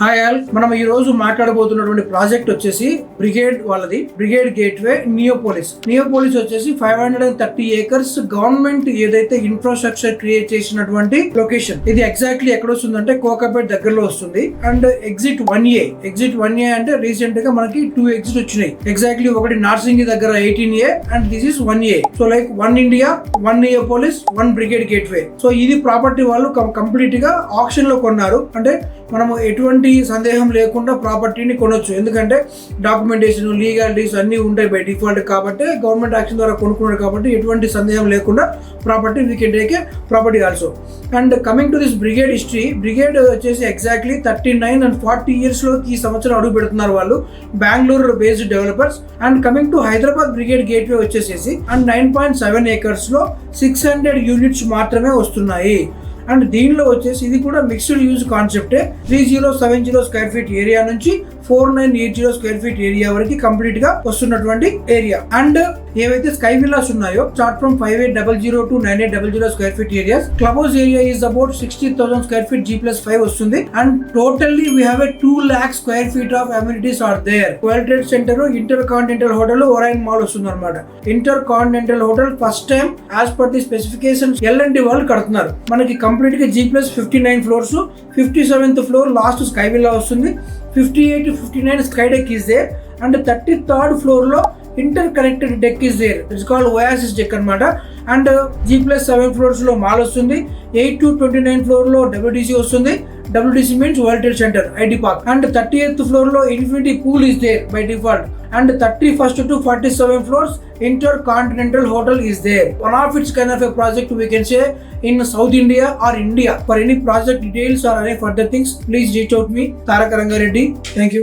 Hi all, మనం ఈ రోజు మాట్లాడబోతున్నటువంటి ప్రాజెక్ట్ వచ్చేసి బ్రిగేడ్ వాళ్ళది. బ్రిగేడ్ గేట్వే నియోపోలిస్ వచ్చేసి 530 acres గవర్నమెంట్ ఏదైతే ఇన్ఫ్రాస్ట్రక్చర్ క్రియేట్ చేసినటువంటి లొకేషన్. ఇది ఎగ్జాక్ట్లీ ఎక్కడ వస్తుందంటే కోకాపేట్ దగ్గరలో వస్తుంది. అండ్ ఎగ్జిట్ 1A అంటే రీసెంట్ గా మనకి 2 ఎగ్జిట్ వచ్చినాయి. ఎగ్జాక్ట్లీ ఒకటి నార్సింగి దగ్గర 18A and this is 1A. So like 1 India, 1 Neopolis, 1 brigade gateway. So ఇది ప్రాపర్టీ వాళ్ళు కంప్లీట్ గా ఆక్షన్ లో కొన్నారు. అంటే మనము ఎటువంటి సందేహం లేకుండా ప్రాపర్టీని కొనొచ్చు. ఎందుకంటే డాక్యుమెంటేషన్, లీగాలిటీస్ అన్ని ఉంటాయి బై డిఫాల్ట్. కాబట్టి గవర్నమెంట్ యాక్షన్ ద్వారా కొనుక్కున్నారు కాబట్టి ఎటువంటి సందేహం లేకుండా property we can take a property also. And coming to this brigade history, brigade వచ్చేసి ఎగ్జాక్ట్లీ 39 and 40 years లో ఈ సంవత్సరం అడుగు పెడుతున్నారు వాళ్ళు. Bengaluru based developers. And coming to Hyderabad brigade gateway వచ్చేసి అండ్ 9.7 acres లో 600 units మాత్రమే వస్తున్నాయి. అండ్ దీనిలో వచ్చేసి ఇది కూడా మిక్స్డ్ యూజ్ కాన్సెప్టే. 3070 స్క్వేర్ ఫీట్ ఏరియా నుంచి 4980 స్క్వేర్ ఫీట్ ఏరియా వరకు కంప్లీట్ గా వస్తున్నటువంటి ఏరియా. అండ్ ఏవైతే స్కై విల్లాస్ ఉన్నాయో start from 5800 to 9800 square feet areas. Club house area is about 60,000 square feet G+5 వస్తుంది. And totally we have a 2 lakh square feet of amenities are there. World trade centre, inter continental hotel, Orion mall వస్తుంది అనమాట. Inter continental hotel first time as per the specifications L&T వాళ్ళు కడుతున్నారు. మనకి complete గా G+59 floors, 57th floor last sky villa వస్తుంది. 58 to 59 sky deck is there. And 33rd floor లో inter connected deck is there. It's called oasis deck అనమాట. And G+7 floors లో mall వస్తుంది. 8 to 29 floor లో WTC వస్తుంది. WTC means world trade centre, IT park. And 38th floor లో infinity pool is there by default. And 31st to 47 floors Intercontinental Hotel is there. One of its kind of a project we can say in South India or India. For any project details or any further things, please reach out me, Tarak Rangareddy. Thank you.